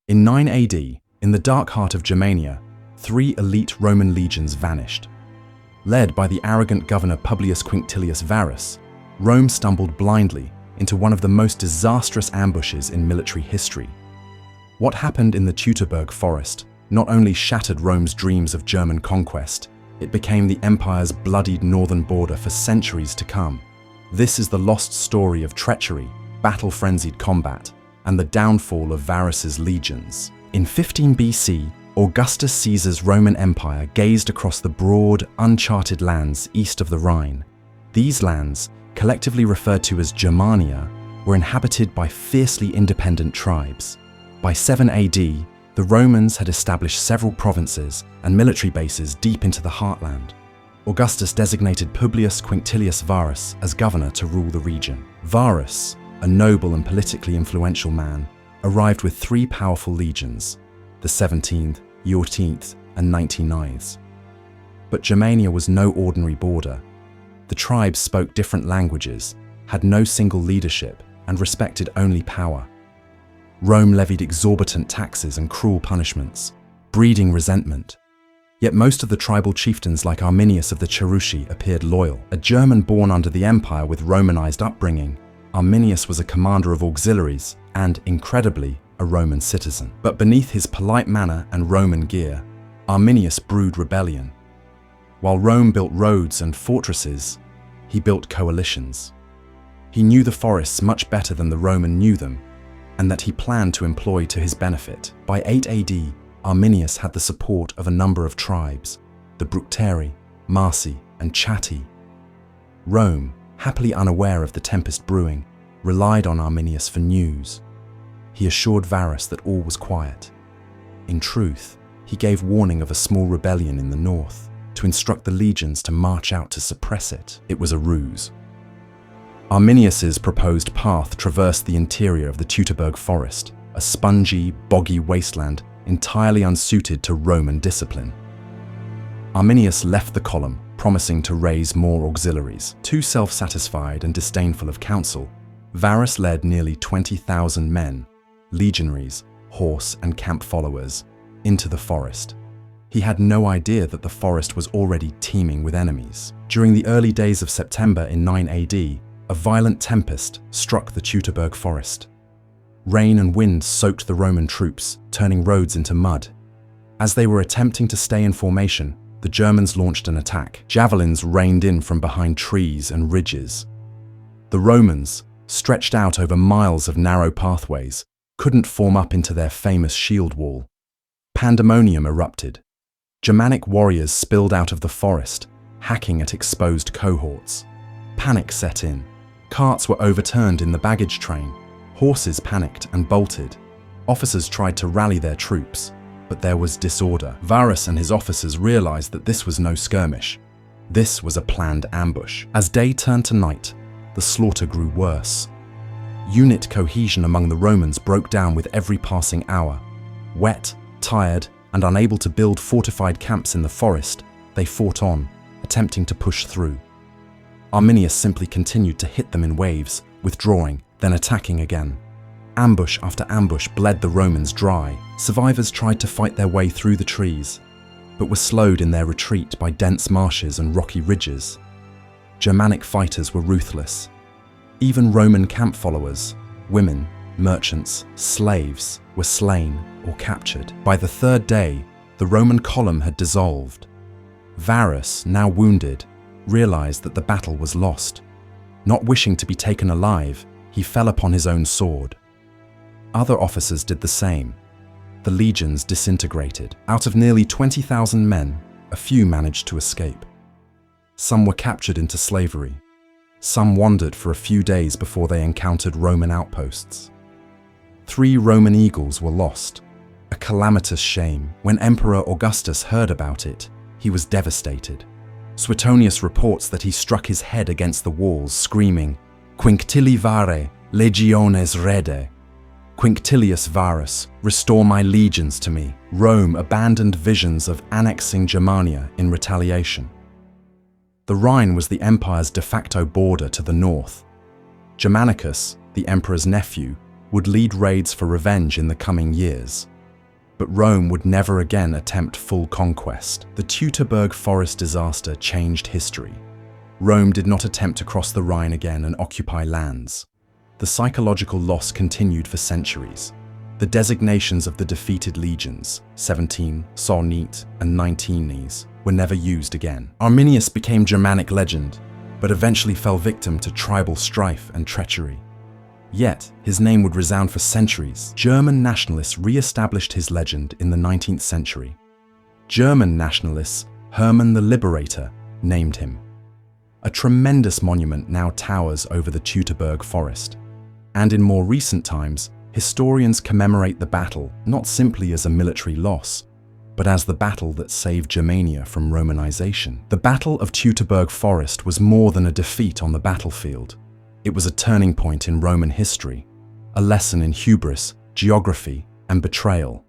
In 9 AD, in the dark heart of Germania, 3 elite Roman legions vanished. Led by the arrogant governor Publius Quinctilius Varus, Rome stumbled blindly into one of the most disastrous ambushes in military history. What happened in the Teutoburg Forest not only shattered Rome's dreams of German conquest, it became the empire's bloodied northern border for centuries to come. This is the lost story of treachery, battle-frenzied combat, and the downfall of Varus's legions. In 15 BC, Augustus Caesar's Roman Empire gazed across the broad, uncharted lands east of the Rhine. These lands, collectively referred to as Germania, were inhabited by fiercely independent tribes. By 7 AD, the Romans had established several provinces and military bases deep into the heartland. Augustus designated Publius Quinctilius Varus as governor to rule the region. Varus, a noble and politically influential man, arrived with 3 powerful legions, the 17th, 18th, and 99th. But Germania was no ordinary border. The tribes spoke different languages, had no single leadership, and respected only power. Rome levied exorbitant taxes and cruel punishments, breeding resentment. Yet most of the tribal chieftains like Arminius of the Cherusci appeared loyal. A German born under the empire with Romanized upbringing, Arminius was a commander of auxiliaries and, incredibly, a Roman citizen. But beneath his polite manner and Roman gear, Arminius brewed rebellion. While Rome built roads and fortresses, he built coalitions. He knew the forests much better than the Roman knew them, and that he planned to employ to his benefit. By 8 AD, Arminius had the support of a number of tribes, the Brutality, Marsi, and Chatti. Rome, happily unaware of the tempest brewing, relied on Arminius for news. He assured Varus that all was quiet. In truth, he gave warning of a small rebellion in the north, to instruct the legions to march out to suppress it. It was a ruse. Arminius's proposed path traversed the interior of the Teutoburg Forest, a spongy, boggy wasteland entirely unsuited to Roman discipline. Arminius left the column, promising to raise more auxiliaries. Too self-satisfied and disdainful of counsel, Varus led nearly 20,000 men, legionaries, horse and camp followers, into the forest. He had no idea that the forest was already teeming with enemies. During the early days of September in 9 AD, a violent tempest struck the Teutoburg Forest. Rain and wind soaked the Roman troops, turning roads into mud. As they were attempting to stay in formation, the Germans launched an attack. Javelins rained in from behind trees and ridges. The Romans, stretched out over miles of narrow pathways, couldn't form up into their famous shield wall. Pandemonium erupted. Germanic warriors spilled out of the forest, hacking at exposed cohorts. Panic set in. Carts were overturned in the baggage train. Horses panicked and bolted. Officers tried to rally their troops, but there was disorder. Varus and his officers realized that this was no skirmish. This was a planned ambush. As day turned to night, the slaughter grew worse. Unit cohesion among the Romans broke down with every passing hour. Wet, tired, and unable to build fortified camps in the forest, they fought on, attempting to push through. Arminius simply continued to hit them in waves, withdrawing, then attacking again. Ambush after ambush bled the Romans dry. Survivors tried to fight their way through the trees, but were slowed in their retreat by dense marshes and rocky ridges. Germanic fighters were ruthless. Even Roman camp followers, women, merchants, slaves, were slain or captured. By the 3rd day, the Roman column had dissolved. Varus, now wounded, realized that the battle was lost. Not wishing to be taken alive, he fell upon his own sword. Other officers did the same. The legions disintegrated. Out of nearly 20,000 men, a few managed to escape. Some were captured into slavery. Some wandered for a few days before they encountered Roman outposts. 3 Roman eagles were lost, a calamitous shame. When Emperor Augustus heard about it, he was devastated. Suetonius reports that he struck his head against the walls, screaming, "Quinctili vare, legiones rede." Quinctilius Varus, restore my legions to me. Rome abandoned visions of annexing Germania in retaliation. The Rhine was the empire's de facto border to the north. Germanicus, the emperor's nephew, would lead raids for revenge in the coming years. But Rome would never again attempt full conquest. The Teutoburg Forest Disaster changed history. Rome did not attempt to cross the Rhine again and occupy lands. The psychological loss continued for centuries. The designations of the defeated legions, 17, Sarnit, and 19, were never used again. Arminius became Germanic legend, but eventually fell victim to tribal strife and treachery. Yet, his name would resound for centuries. German nationalists re-established his legend in the 19th century. German nationalists, Hermann the Liberator, named him. A tremendous monument now towers over the Teutoburg Forest. And in more recent times, historians commemorate the battle not simply as a military loss, but as the battle that saved Germania from Romanization. The Battle of Teutoburg Forest was more than a defeat on the battlefield. It was a turning point in Roman history, a lesson in hubris, geography, and betrayal.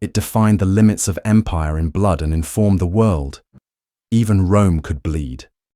It defined the limits of empire in blood and informed the world. Even Rome could bleed.